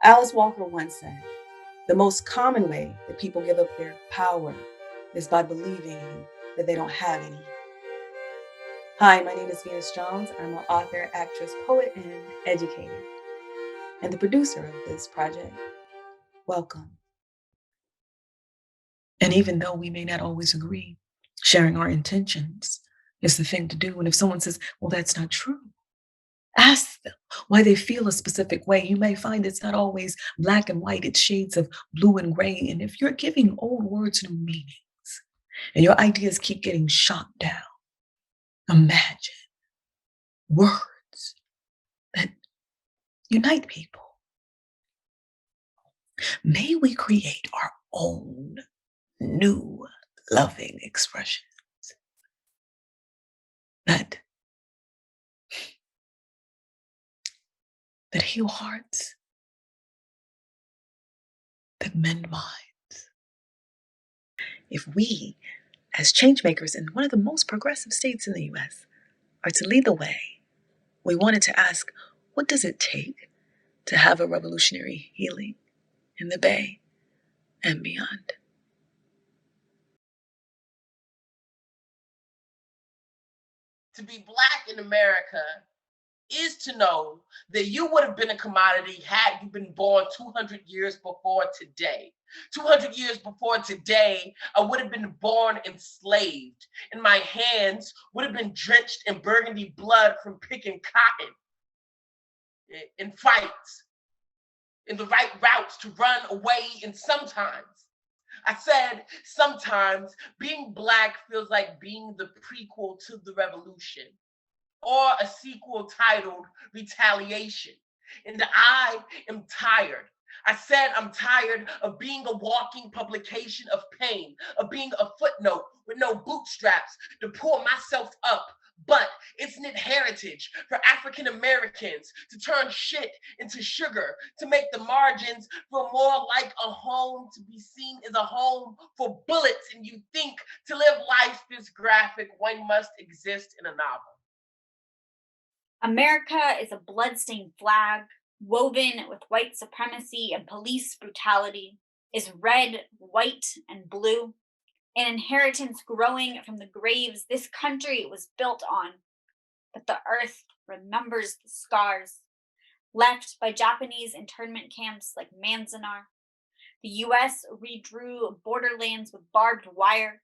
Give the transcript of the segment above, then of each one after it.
Alice Walker once said, the most common way that people give up their power is by believing that they don't have any. Hi, my name is Venus Jones. I'm an author, actress, poet, and educator, and the producer of this project. Welcome. And even though we may not always agree, sharing our intentions is the thing to do. And if someone says, well, that's not true, ask them why they feel a specific way. You may find it's not always black and white, it's shades of blue and gray. And if you're giving old words new meanings and your ideas keep getting shot down, imagine words that unite people. May we create our own new loving expressions that heal hearts, that mend minds. If we, as change makers in one of the most progressive states in the US, are to lead the way, we wanted to ask, what does it take to have a revolutionary healing in the Bay and beyond? To be Black in America is to know that you would have been a commodity had you been born 200 years before today. 200 years before today, I would have been born enslaved, and my hands would have been drenched in burgundy blood from picking cotton in fights, in the right routes to run away. And sometimes, I said, sometimes being Black feels like being the prequel to the revolution, or a sequel titled Retaliation. And I am tired. I said I'm tired of being a walking publication of pain, of being a footnote with no bootstraps to pull myself up. But isn't it heritage for African Americans to turn shit into sugar, to make the margins feel more like a home, to be seen as a home for bullets? And you think to live life this graphic, one must exist in a novel. America is a bloodstained flag woven with white supremacy and police brutality, is red, white, and blue, an inheritance growing from the graves this country was built on. But the earth remembers the scars left by Japanese internment camps like Manzanar. The US redrew borderlands with barbed wire,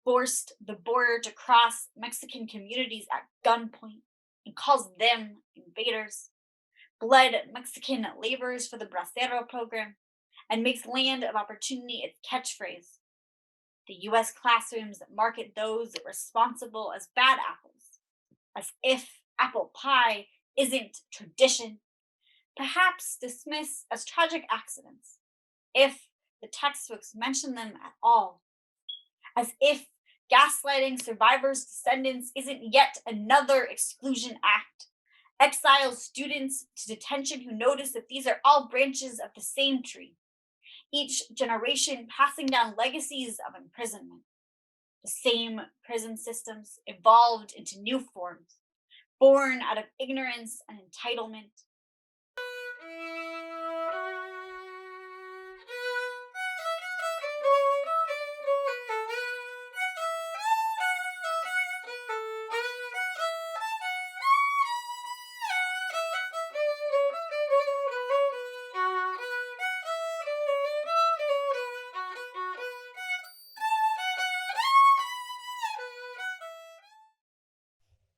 forced the border to cross Mexican communities at gunpoint, and calls them invaders, bled Mexican laborers for the Bracero program, and makes land of opportunity its catchphrase. The US classrooms market those responsible as bad apples, as if apple pie isn't tradition, perhaps dismiss as tragic accidents, if the textbooks mention them at all, as if gaslighting survivors' descendants isn't yet another exclusion act, exile students to detention who notice that these are all branches of the same tree, each generation passing down legacies of imprisonment. The same prison systems evolved into new forms, born out of ignorance and entitlement.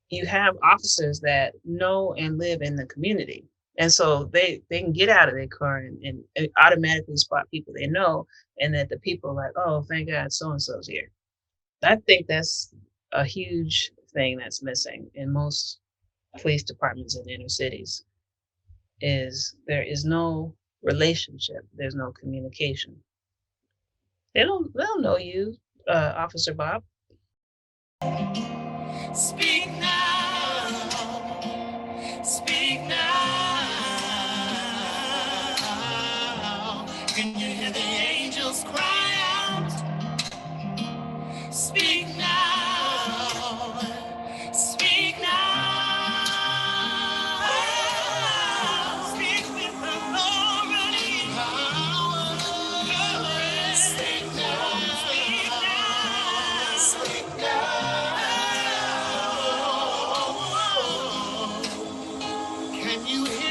You have officers that know and live in the community. And so they can get out of their car and automatically spot people they know, and that the people are like, oh, thank God so-and-so's here. I think that's a huge thing that's missing in most police departments in inner cities, is there is no relationship. There's no communication. They don't know you, Officer Bob. Speak now. Speak now. Can you hear the angels cry out? Speak now. Speak now. Speak with authority. Can you hear